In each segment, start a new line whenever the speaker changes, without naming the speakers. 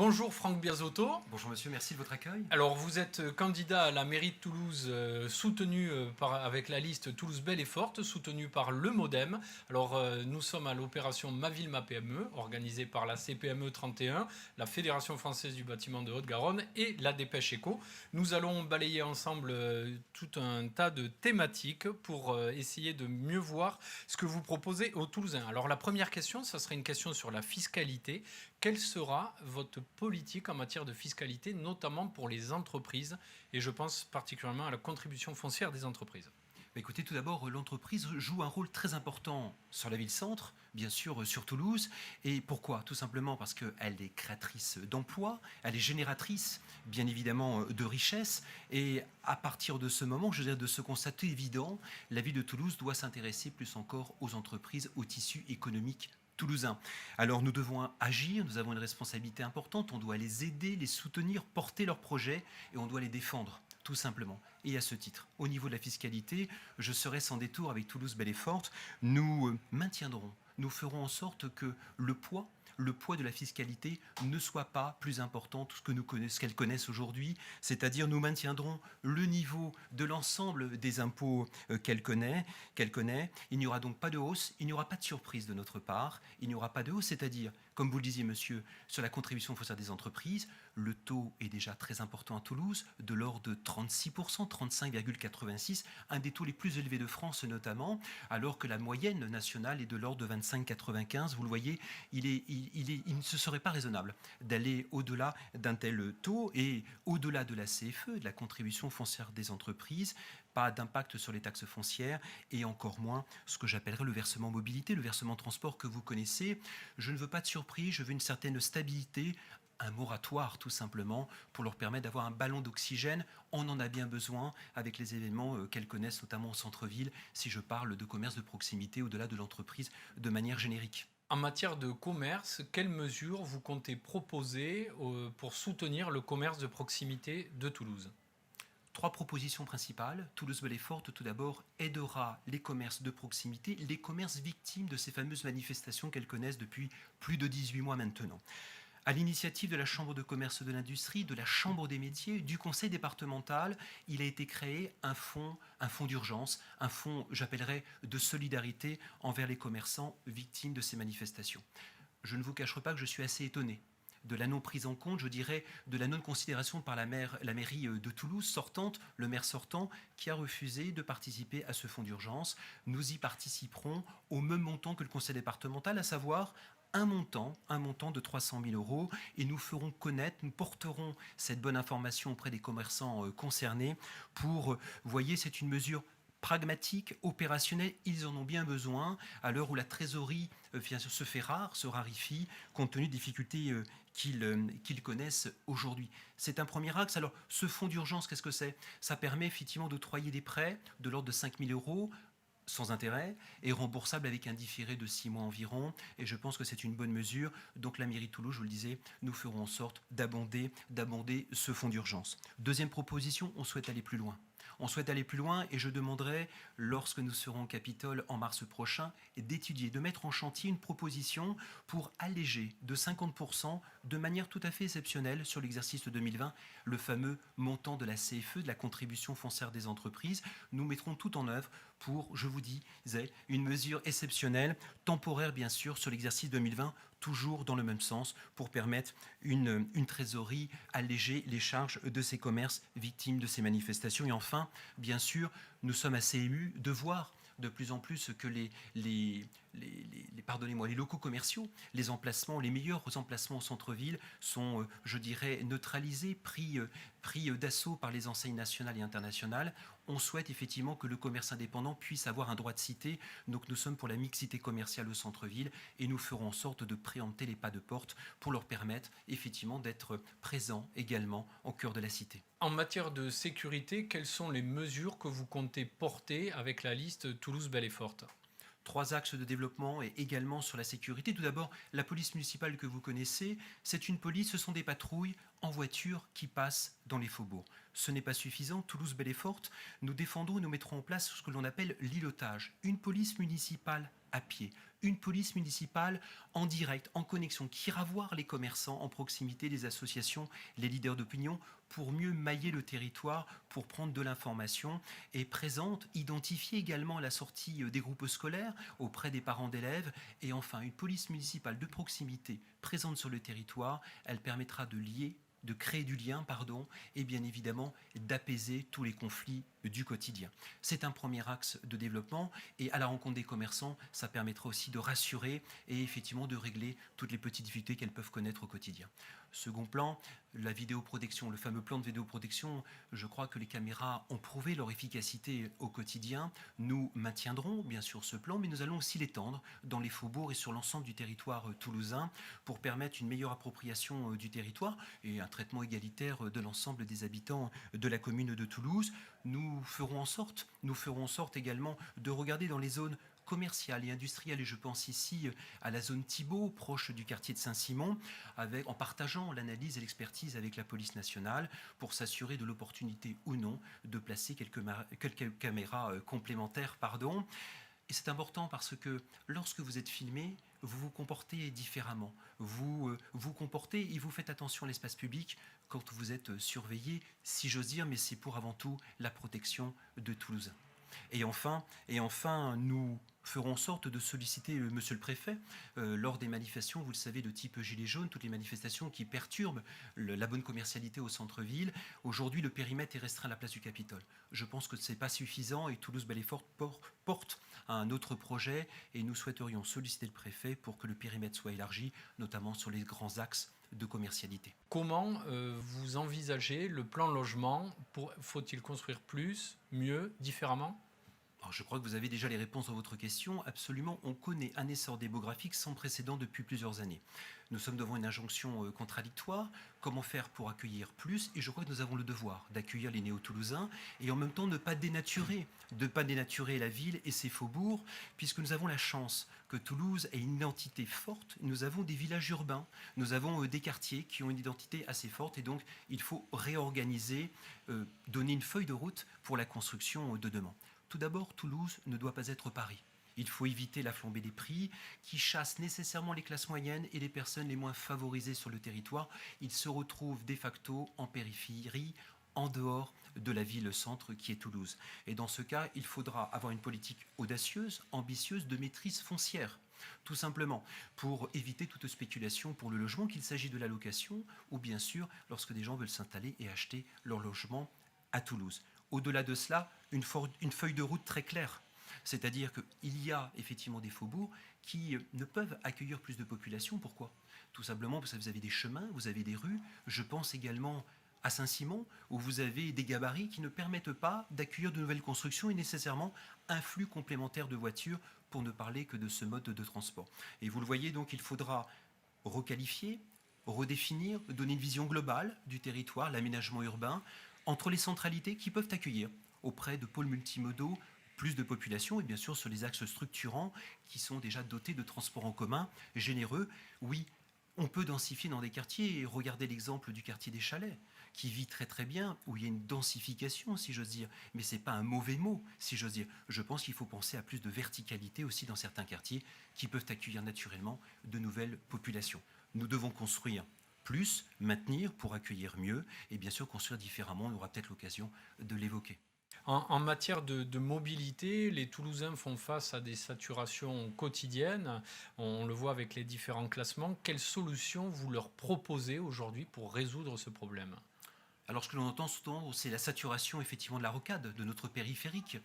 Bonjour Franck Biasotto.
Bonjour monsieur, merci de votre accueil.
Alors vous êtes candidat à la mairie de Toulouse, soutenu avec la liste Toulouse Belle et Forte, soutenu par le MODEM. Alors nous sommes à l'opération Ma Ville, Ma PME, organisée par la CPME 31, la Fédération Française du Bâtiment de Haute-Garonne et la Dépêche Éco. Nous allons balayer ensemble tout un tas de thématiques pour essayer de mieux voir ce que vous proposez aux Toulousains. Alors la première question, ça serait une question sur la fiscalité. Quelle sera votre politique en matière de fiscalité, notamment pour les entreprises, et je pense particulièrement à la contribution foncière des entreprises?
Écoutez, tout d'abord, l'entreprise joue un rôle très important sur la ville-centre, bien sûr sur Toulouse. Et pourquoi? Tout simplement parce qu'elle est créatrice d'emplois, elle est génératrice, bien évidemment, de richesses. Et à partir de ce moment, je veux dire, de ce constat évident, la ville de Toulouse doit s'intéresser plus encore aux entreprises, au tissu économique toulousain. Alors nous devons agir, nous avons une responsabilité importante, on doit les aider, les soutenir, porter leurs projets et on doit les défendre, tout simplement. Et à ce titre, au niveau de la fiscalité, je serai sans détour avec Toulouse Belle et Forte, nous maintiendrons, nous ferons en sorte que le poids de la fiscalité ne soit pas plus important que ce qu'elles connaissent aujourd'hui, c'est-à-dire nous maintiendrons le niveau de l'ensemble des impôts qu'elle connaît. Il n'y aura donc pas de hausse, il n'y aura pas de surprise de notre part, il n'y aura pas de hausse, c'est-à-dire, comme vous le disiez monsieur, sur la contribution foncière des entreprises, le taux est déjà très important à Toulouse, de l'ordre de 36%, 35,86%, un des taux les plus élevés de France notamment, alors que la moyenne nationale est de l'ordre de 25,95%. Vous le voyez, il ne se serait pas raisonnable d'aller au-delà d'un tel taux et au-delà de la CFE, de la contribution foncière des entreprises, pas d'impact sur les taxes foncières et encore moins ce que j'appellerais le versement mobilité, le versement transport que vous connaissez. Je ne veux pas de surprise, je veux une certaine stabilité, un moratoire tout simplement pour leur permettre d'avoir un ballon d'oxygène. On en a bien besoin avec les événements qu'elles connaissent notamment au centre-ville, si je parle de commerce de proximité au-delà de l'entreprise de manière générique.
En matière de commerce, quelles mesures vous comptez proposer pour soutenir le commerce de proximité de Toulouse?
Trois propositions principales. Toulouse Belle et Forte, tout d'abord, aidera les commerces de proximité, les commerces victimes de ces fameuses manifestations qu'elles connaissent depuis plus de 18 mois maintenant. À l'initiative de la Chambre de commerce de l'industrie, de la Chambre des métiers, du Conseil départemental, il a été créé un fonds d'urgence, un fonds, j'appellerais, de solidarité envers les commerçants victimes de ces manifestations. Je ne vous cacherai pas que je suis assez étonné de la non prise en compte, je dirais, de la non-considération par la mairie de Toulouse sortante, le maire sortant, qui a refusé de participer à ce fonds d'urgence. Nous y participerons au même montant que le conseil départemental, à savoir un montant de 300 000 euros, et nous ferons connaître, nous porterons cette bonne information auprès des commerçants concernés pour, vous voyez, c'est une mesure pragmatique, opérationnelle, ils en ont bien besoin à l'heure où la trésorerie se fait rare, se raréfie, compte tenu des difficultés qu'ils connaissent aujourd'hui. C'est un premier axe. Alors, ce fonds d'urgence, qu'est-ce que c'est? Ça permet effectivement d'octroyer des prêts de l'ordre de 5 000 euros sans intérêt et remboursable avec un différé de 6 mois environ. Et je pense que c'est une bonne mesure. Donc la mairie de Toulouse, je vous le disais, nous ferons en sorte d'abonder ce fonds d'urgence. Deuxième proposition, on souhaite aller plus loin. On souhaite aller plus loin et je demanderai, lorsque nous serons au Capitole en mars prochain, d'étudier, de mettre en chantier une proposition pour alléger de 50%, de manière tout à fait exceptionnelle sur l'exercice 2020, le fameux montant de la CFE, de la contribution foncière des entreprises. Nous mettrons tout en œuvre pour, je vous disais, une mesure exceptionnelle, temporaire bien sûr, sur l'exercice 2020, toujours dans le même sens, pour permettre une trésorerie, alléger les charges de ces commerces victimes de ces manifestations. Et enfin, bien sûr, nous sommes assez émus de voir de plus en plus que les locaux commerciaux, les emplacements, les meilleurs emplacements au centre-ville sont, je dirais, neutralisés, pris d'assaut par les enseignes nationales et internationales. On souhaite effectivement que le commerce indépendant puisse avoir un droit de cité. Donc nous sommes pour la mixité commerciale au centre-ville et nous ferons en sorte de préempter les pas de porte pour leur permettre effectivement d'être présents également au cœur de la cité.
En matière de sécurité, quelles sont les mesures que vous comptez porter avec la liste Toulouse Belle et Forte?
Trois axes de développement et également sur la sécurité. Tout d'abord, la police municipale que vous connaissez, c'est une police, ce sont des patrouilles en voiture qui passent dans les faubourgs. Ce n'est pas suffisant. Toulouse Belle et Forte, nous défendons et nous mettrons en place ce que l'on appelle l'îlotage. Une police municipale à pied, une police municipale en direct, en connexion, qui ira voir les commerçants en proximité, les associations, les leaders d'opinion, pour mieux mailler le territoire, pour prendre de l'information et présente, identifier également la sortie des groupes scolaires auprès des parents d'élèves. Et enfin, une police municipale de proximité présente sur le territoire, elle permettra de créer du lien, et bien évidemment d'apaiser tous les conflits du quotidien. C'est un premier axe de développement et à la rencontre des commerçants, ça permettra aussi de rassurer et effectivement de régler toutes les petites difficultés qu'elles peuvent connaître au quotidien. Second plan, la vidéoprotection, le fameux plan de vidéoprotection, je crois que les caméras ont prouvé leur efficacité au quotidien. Nous maintiendrons bien sûr ce plan, mais nous allons aussi l'étendre dans les faubourgs et sur l'ensemble du territoire toulousain pour permettre une meilleure appropriation du territoire et un traitement égalitaire de l'ensemble des habitants de la commune de Toulouse. Nous ferons en sorte également de regarder dans les zones commerciales et industrielles, et je pense ici à la zone Thibault, proche du quartier de Saint-Simon, en partageant l'analyse et l'expertise avec la police nationale pour s'assurer de l'opportunité ou non de placer quelques caméras complémentaires. Et c'est important parce que lorsque vous êtes filmé, vous vous comportez différemment. Vous vous comportez et vous faites attention à l'espace public quand vous êtes surveillé, si j'ose dire, mais c'est pour avant tout la protection de Toulousains. Et enfin, nous ferons en sorte de solliciter monsieur le préfet lors des manifestations, vous le savez, de type gilet jaune, toutes les manifestations qui perturbent la bonne commercialité au centre-ville. Aujourd'hui, le périmètre est restreint à la place du Capitole. Je pense que ce n'est pas suffisant et Toulouse-Belle et Fort porte un autre projet et nous souhaiterions solliciter le préfet pour que le périmètre soit élargi, notamment sur les grands axes de commercialité.
Comment vous envisagez le plan logement? Faut-il construire plus, mieux, différemment?
Alors, je crois que vous avez déjà les réponses à votre question. Absolument, on connaît un essor démographique sans précédent depuis plusieurs années. Nous sommes devant une injonction contradictoire. Comment faire pour accueillir plus? Et je crois que nous avons le devoir d'accueillir les néo-toulousains et en même temps ne pas dénaturer la ville et ses faubourgs, puisque nous avons la chance que Toulouse ait une identité forte. Nous avons des villages urbains, nous avons des quartiers qui ont une identité assez forte et donc il faut réorganiser, donner une feuille de route pour la construction de demain. Tout d'abord, Toulouse ne doit pas être Paris. Il faut éviter la flambée des prix qui chasse nécessairement les classes moyennes et les personnes les moins favorisées sur le territoire. Ils se retrouvent de facto en périphérie, en dehors de la ville-centre qui est Toulouse. Et dans ce cas, il faudra avoir une politique audacieuse, ambitieuse de maîtrise foncière. Tout simplement pour éviter toute spéculation pour le logement, qu'il s'agit de la location ou bien sûr lorsque des gens veulent s'installer et acheter leur logement à Toulouse. Au-delà de cela, une feuille de route très claire. C'est-à-dire qu'il y a effectivement des faubourgs qui ne peuvent accueillir plus de population. Pourquoi? Tout simplement parce que vous avez des chemins, vous avez des rues. Je pense également à Saint-Simon, où vous avez des gabarits qui ne permettent pas d'accueillir de nouvelles constructions et nécessairement un flux complémentaire de voitures, pour ne parler que de ce mode de transport. Et vous le voyez, donc il faudra requalifier, redéfinir, donner une vision globale du territoire, l'aménagement urbain, entre les centralités qui peuvent accueillir auprès de pôles multimodaux plus de population et bien sûr sur les axes structurants qui sont déjà dotés de transports en commun généreux. Oui, on peut densifier dans des quartiers et regardez l'exemple du quartier des Chalets qui vit très très bien, où il y a une densification si j'ose dire, mais ce n'est pas un mauvais mot si j'ose dire. Je pense qu'il faut penser à plus de verticalité aussi dans certains quartiers qui peuvent accueillir naturellement de nouvelles populations. Nous devons construire plus, maintenir pour accueillir mieux et bien sûr construire différemment, on aura peut-être l'occasion de l'évoquer.
En matière de mobilité, les Toulousains font face à des saturations quotidiennes. On le voit avec les différents classements. Quelles solutions vous leur proposez aujourd'hui pour résoudre ce problème?
Alors, ce que l'on entend souvent, c'est la saturation effectivement de la rocade, de notre périphérique.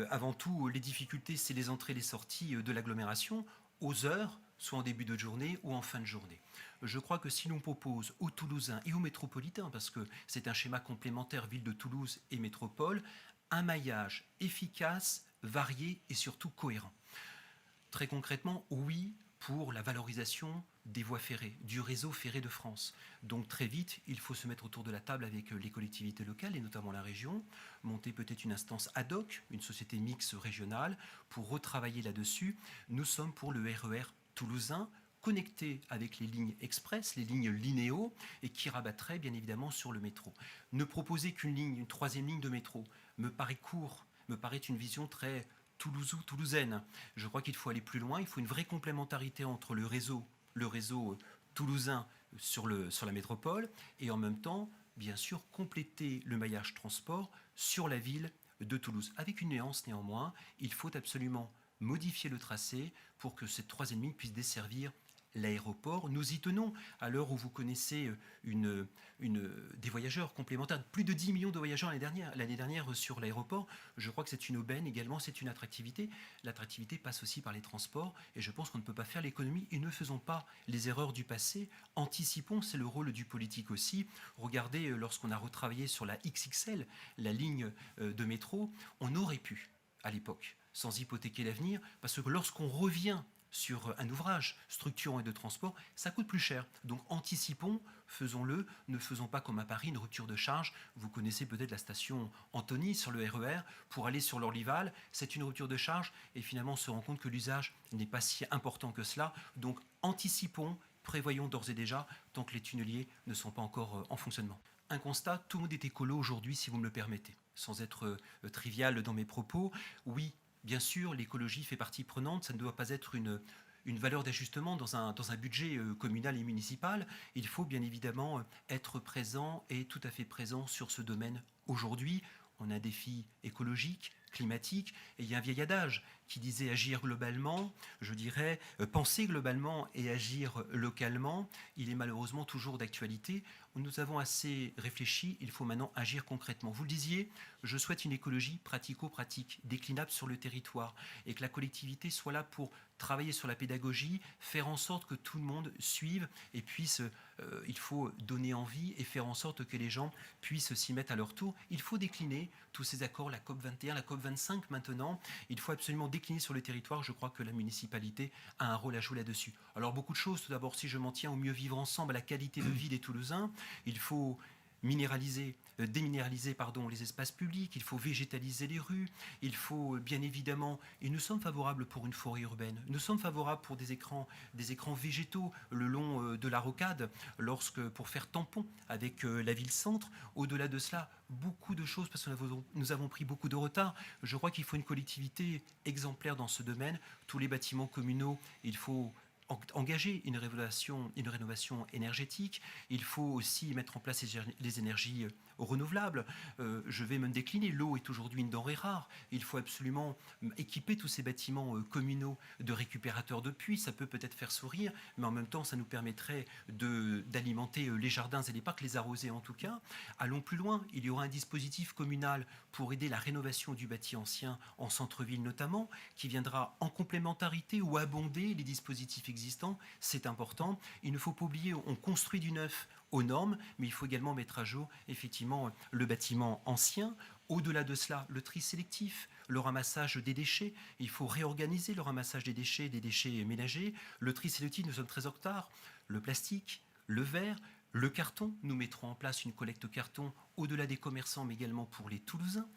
Avant tout, les difficultés, c'est les entrées et les sorties de l'agglomération aux heures, soit en début de journée ou en fin de journée. Je crois que si l'on propose aux Toulousains et aux métropolitains, parce que c'est un schéma complémentaire ville de Toulouse et métropole, un maillage efficace, varié et surtout cohérent. Très concrètement, oui pour la valorisation des voies ferrées, du réseau ferré de France. Donc très vite, il faut se mettre autour de la table avec les collectivités locales et notamment la région, monter peut-être une instance ad hoc, une société mixte régionale, pour retravailler là-dessus. Nous sommes pour le RER toulousain, connecté avec les lignes express, les lignes linéaux, et qui rabattrait bien évidemment sur le métro. Ne proposer qu'une ligne, une troisième ligne de métro, me paraît court, me paraît une vision très toulousaine. Je crois qu'il faut aller plus loin, il faut une vraie complémentarité entre le réseau toulousain sur la métropole et en même temps, bien sûr, compléter le maillage transport sur la ville de Toulouse. Avec une nuance néanmoins, il faut absolument modifier le tracé pour que cette troisième ligne puisse desservir l'aéroport. Nous y tenons à l'heure où vous connaissez des voyageurs complémentaires. Plus de 10 millions de voyageurs l'année dernière sur l'aéroport. Je crois que c'est une aubaine également, c'est une attractivité. L'attractivité passe aussi par les transports et je pense qu'on ne peut pas faire l'économie et ne faisons pas les erreurs du passé. Anticipons, c'est le rôle du politique aussi. Regardez, lorsqu'on a retravaillé sur la XXL, la ligne de métro, on aurait pu, à l'époque, sans hypothéquer l'avenir, parce que lorsqu'on revient sur un ouvrage structurant et de transport, ça coûte plus cher. Donc anticipons, faisons-le, ne faisons pas comme à Paris une rupture de charge. Vous connaissez peut-être la station Antony sur le RER, pour aller sur l'Orlyval, c'est une rupture de charge et finalement on se rend compte que l'usage n'est pas si important que cela. Donc anticipons, prévoyons d'ores et déjà, tant que les tunneliers ne sont pas encore en fonctionnement. Un constat, tout le monde est écolo aujourd'hui, si vous me le permettez. Sans être trivial dans mes propos, oui, bien sûr, l'écologie fait partie prenante, ça ne doit pas être une valeur d'ajustement dans un budget communal et municipal. Il faut bien évidemment être présent et tout à fait présent sur ce domaine aujourd'hui. On a un défi écologique, climatique, et il y a un vieil adage qui disait agir globalement, je dirais penser globalement et agir localement. Il est malheureusement toujours d'actualité. Nous avons assez réfléchi, il faut maintenant agir concrètement. Vous le disiez, je souhaite une écologie pratico-pratique, déclinable sur le territoire, et que la collectivité soit là pour travailler sur la pédagogie, faire en sorte que tout le monde suive et puisse, il faut donner envie et faire en sorte que les gens puissent s'y mettre à leur tour. Il faut décliner tous ces accords, la COP 21, la COP 25 maintenant, il faut absolument décliner sur le territoire. Je crois que la municipalité a un rôle à jouer là-dessus. Alors beaucoup de choses, tout d'abord si je m'en tiens au mieux vivre ensemble, à la qualité de vie des Toulousains, il faut déminéraliser les espaces publics, il faut végétaliser les rues, il faut bien évidemment, et nous sommes favorables pour une forêt urbaine, nous sommes favorables pour des écrans végétaux le long de la rocade, pour faire tampon avec la ville-centre. Au-delà de cela, beaucoup de choses, parce que nous avons pris beaucoup de retard. Je crois qu'il faut une collectivité exemplaire dans ce domaine. Tous les bâtiments communaux, il faut engager une rénovation énergétique. Il faut aussi mettre en place les énergies renouvelables. Je vais me décliner. L'eau est aujourd'hui une denrée rare. Il faut absolument équiper tous ces bâtiments communaux de récupérateurs de puits. Ça peut peut-être faire sourire, mais en même temps, ça nous permettrait d'alimenter les jardins et les parcs, les arroser en tout cas. Allons plus loin. Il y aura un dispositif communal pour aider la rénovation du bâti ancien en centre-ville notamment, qui viendra en complémentarité ou abonder les dispositifs existants. C'est important. Il ne faut pas oublier, on construit du neuf aux normes, mais il faut également mettre à jour effectivement le bâtiment ancien. Au-delà de cela, le tri sélectif, le ramassage des déchets. Il faut réorganiser le ramassage des déchets ménagers. Le tri sélectif, nous sommes très en retard. Le plastique, le verre, le carton, nous mettrons en place une collecte carton au-delà des commerçants, mais également pour les Toulousains,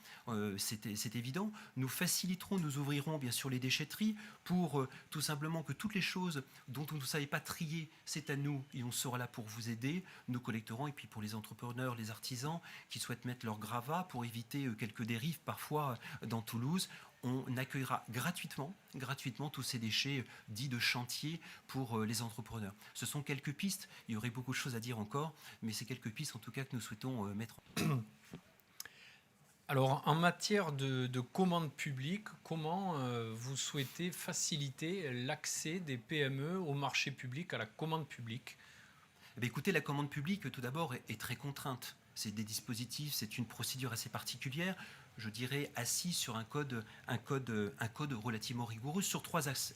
c'est évident. Nous faciliterons, nous ouvrirons bien sûr les déchetteries pour tout simplement que toutes les choses dont on ne savait pas trier, c'est à nous et on sera là pour vous aider. Nous collecterons, et puis pour les entrepreneurs, les artisans qui souhaitent mettre leur gravat pour éviter quelques dérives parfois dans Toulouse, on accueillera gratuitement tous ces déchets dits de chantier pour les entrepreneurs. Ce sont quelques pistes, il y aurait beaucoup de choses à dire encore, mais c'est quelques pistes en tout cas que nous souhaitons mettre en.
Alors, en matière de commande publique, comment vous souhaitez faciliter l'accès des PME au marché public, à la commande publique ?
Eh bien, écoutez, la commande publique, tout d'abord, est très contrainte. C'est des dispositifs, c'est une procédure assez particulière, je dirais assis sur un code relativement rigoureux sur trois axes.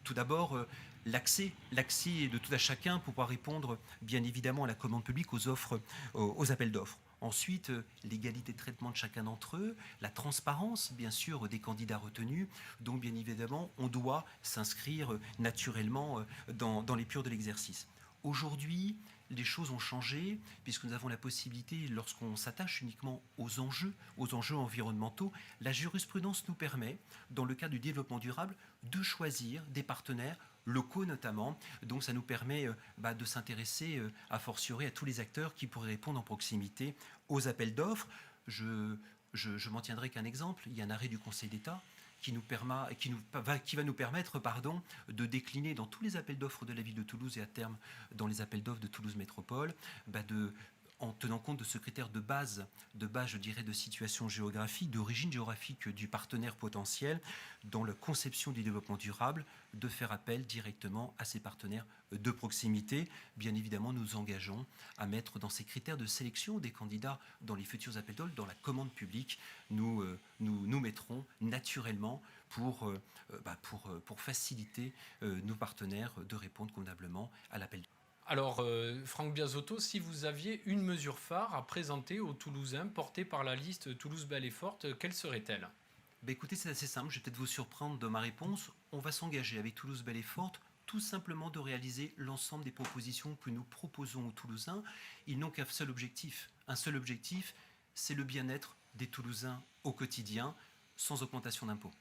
Tout d'abord, l'accès de tout à chacun pour pouvoir répondre bien évidemment à la commande publique, aux offres, aux appels d'offres. Ensuite, l'égalité de traitement de chacun d'entre eux, la transparence, bien sûr, des candidats retenus. Donc, bien évidemment, on doit s'inscrire naturellement dans l'épure de l'exercice. Aujourd'hui, les choses ont changé puisque nous avons la possibilité, lorsqu'on s'attache uniquement aux enjeux environnementaux, la jurisprudence nous permet, dans le cadre du développement durable, de choisir des partenaires locaux notamment. Donc ça nous permet de s'intéresser a fortiori à tous les acteurs qui pourraient répondre en proximité aux appels d'offres. Je m'en tiendrai qu'un exemple. Il y a un arrêt du Conseil d'État qui va nous permettre de décliner dans tous les appels d'offres de la ville de Toulouse et à terme dans les appels d'offres de Toulouse Métropole, en tenant compte de ce critère de base, je dirais, de situation géographique, d'origine géographique du partenaire potentiel, dans la conception du développement durable, de faire appel directement à ces partenaires de proximité. Bien évidemment, nous nous engageons à mettre dans ces critères de sélection des candidats dans les futurs appels d'offres, dans la commande publique, nous mettrons naturellement pour faciliter nos partenaires de répondre convenablement à l'appel d'offres.
Alors, Franck Biasotto, si vous aviez une mesure phare à présenter aux Toulousains portée par la liste Toulouse Belle et Forte, quelle serait-elle ?
Écoutez, c'est assez simple, je vais peut-être vous surprendre dans ma réponse. On va s'engager avec Toulouse Belle et Forte tout simplement de réaliser l'ensemble des propositions que nous proposons aux Toulousains. Ils n'ont qu'un seul objectif. Un seul objectif, c'est le bien-être des Toulousains au quotidien, sans augmentation d'impôts.